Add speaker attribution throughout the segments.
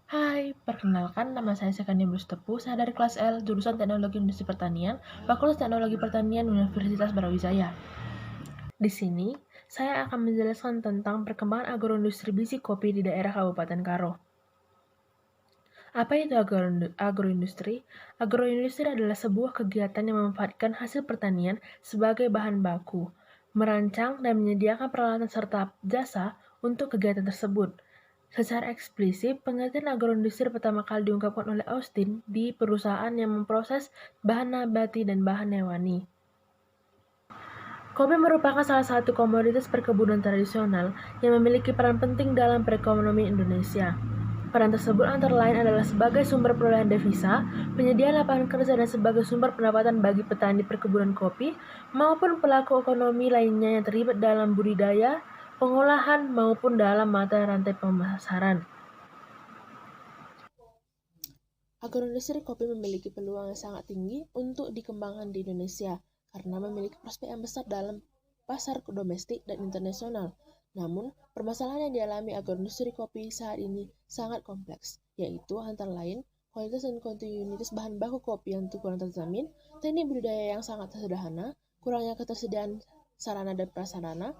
Speaker 1: Hai, perkenalkan nama saya Sekania Bustepu, saya dari kelas L, jurusan Teknologi Industri Pertanian, Fakultas Teknologi Pertanian Universitas Brawijaya. Di sini, saya akan menjelaskan tentang perkembangan agroindustri biji kopi di daerah Kabupaten Karo. Apa itu agroindustri? Agroindustri adalah sebuah kegiatan yang memanfaatkan hasil pertanian sebagai bahan baku, merancang dan menyediakan peralatan serta jasa untuk kegiatan tersebut. Secara eksplisit, pengertian agroindustri pertama kali diungkapkan oleh Austin di perusahaan yang memproses bahan nabati dan bahan hewani. Kopi merupakan salah satu komoditas perkebunan tradisional yang memiliki peran penting dalam perekonomian Indonesia. Peran tersebut antara lain adalah sebagai sumber perolehan devisa, penyediaan lapangan kerja, dan sebagai sumber pendapatan bagi petani perkebunan kopi maupun pelaku ekonomi lainnya yang terlibat dalam budidaya, pengolahan, maupun dalam mata rantai pemasaran. Agroindustri kopi memiliki peluang yang sangat tinggi untuk dikembangkan di Indonesia karena memiliki prospek yang besar dalam pasar domestik dan internasional. Namun, permasalahan yang dialami agroindustri kopi saat ini sangat kompleks, yaitu antara lain kualitas dan kontinuitas bahan baku kopi yang kurang terjamin, teknik budidaya yang sangat sederhana, kurangnya ketersediaan sarana dan prasarana,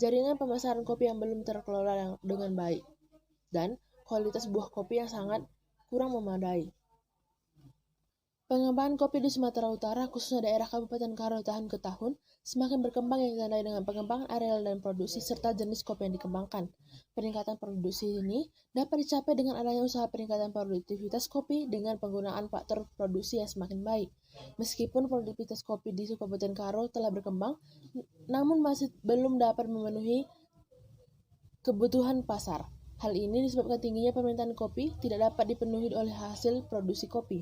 Speaker 1: jaringan pemasaran kopi yang belum terkelola dengan baik, dan kualitas buah kopi yang sangat kurang memadai. Pengembangan kopi di Sumatera Utara, khususnya daerah Kabupaten Karo tahun ke tahun, semakin berkembang yang ditandai dengan pengembangan areal dan produksi serta jenis kopi yang dikembangkan. Peningkatan produksi ini dapat dicapai dengan adanya usaha peningkatan produktivitas kopi dengan penggunaan faktor produksi yang semakin baik. Meskipun produktivitas kopi di Kabupaten Karo telah berkembang, namun masih belum dapat memenuhi kebutuhan pasar. Hal ini disebabkan tingginya permintaan kopi tidak dapat dipenuhi oleh hasil produksi kopi.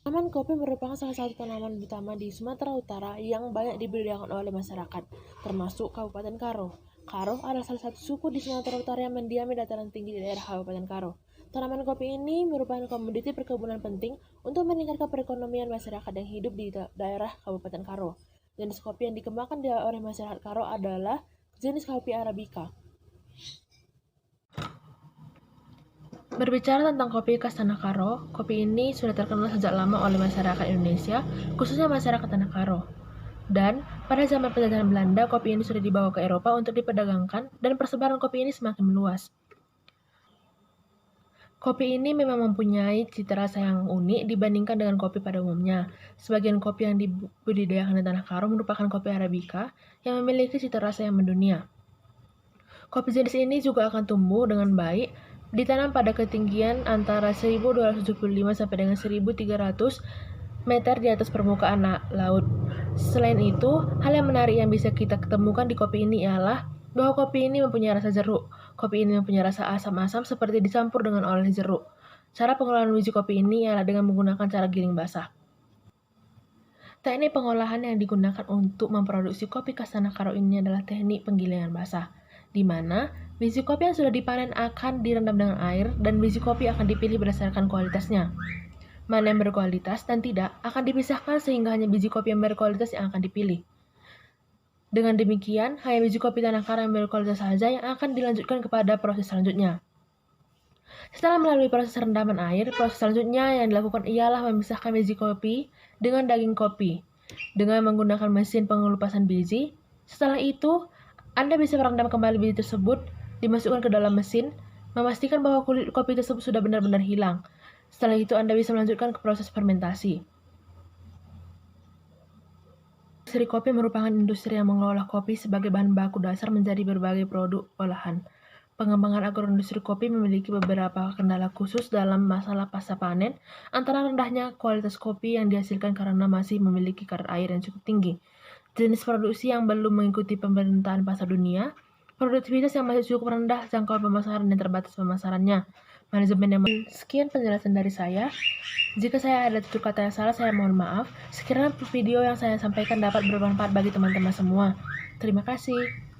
Speaker 1: Tanaman kopi merupakan salah satu tanaman utama di Sumatera Utara yang banyak dibudidayakan oleh masyarakat, termasuk Kabupaten Karo. Karo adalah salah satu suku di Sumatera Utara yang mendiami dataran tinggi di daerah Kabupaten Karo. Tanaman kopi ini merupakan komoditi perkebunan penting untuk meningkatkan perekonomian masyarakat yang hidup di daerah Kabupaten Karo. Jenis kopi yang dikembangkan oleh masyarakat Karo adalah jenis kopi Arabica. Berbicara tentang kopi khas Tanah Karo, kopi ini sudah terkenal sejak lama oleh masyarakat Indonesia, khususnya masyarakat Tanah Karo. Dan pada zaman penjajahan Belanda, kopi ini sudah dibawa ke Eropa untuk diperdagangkan dan persebaran kopi ini semakin meluas. Kopi ini memang mempunyai cita rasa yang unik dibandingkan dengan kopi pada umumnya. Sebagian kopi yang dibudidayakan di Tanah Karo merupakan kopi Arabica yang memiliki cita rasa yang mendunia. Kopi jenis ini juga akan tumbuh dengan baik ditanam pada ketinggian antara 1275 sampai dengan 1300 meter di atas permukaan laut. Selain itu, hal yang menarik yang bisa kita ketemukan di kopi ini ialah bahwa kopi ini mempunyai rasa jeruk. Kopi ini mempunyai rasa asam-asam seperti dicampur dengan oleh jeruk. Cara pengolahan biji kopi ini ialah dengan menggunakan cara giling basah. Teknik pengolahan yang digunakan untuk memproduksi kopi khas Tanah Karo ini adalah teknik penggilingan basah, di mana biji kopi yang sudah dipanen akan direndam dengan air dan biji kopi akan dipilih berdasarkan kualitasnya. Mana yang berkualitas dan tidak akan dipisahkan sehingga hanya biji kopi yang berkualitas yang akan dipilih. Dengan demikian, hanya biji kopi Tanah Karo yang berkualitas saja yang akan dilanjutkan kepada proses selanjutnya. Setelah melalui proses rendaman air, proses selanjutnya yang dilakukan ialah memisahkan biji kopi dengan daging kopi dengan menggunakan mesin pengelupasan biji. Setelah itu, Anda bisa merendam kembali biji tersebut, dimasukkan ke dalam mesin, memastikan bahwa kulit kopi tersebut sudah benar-benar hilang. Setelah itu, Anda bisa melanjutkan ke proses fermentasi. Industri kopi merupakan industri yang mengolah kopi sebagai bahan baku dasar menjadi berbagai produk olahan. Pengembangan agroindustri kopi memiliki beberapa kendala khusus dalam masalah pasca panen, antara rendahnya kualitas kopi yang dihasilkan karena masih memiliki kadar air yang cukup tinggi, jenis produksi yang belum mengikuti pemerintahan pasar dunia, produktivitas yang masih cukup rendah, jangkauan pemasaran yang terbatas pemasarannya, manajemen yang... Sekian penjelasan dari saya. Jika saya ada tutur kata yang salah, saya mohon maaf. Sekiranya video yang saya sampaikan dapat bermanfaat bagi teman-teman semua. Terima kasih.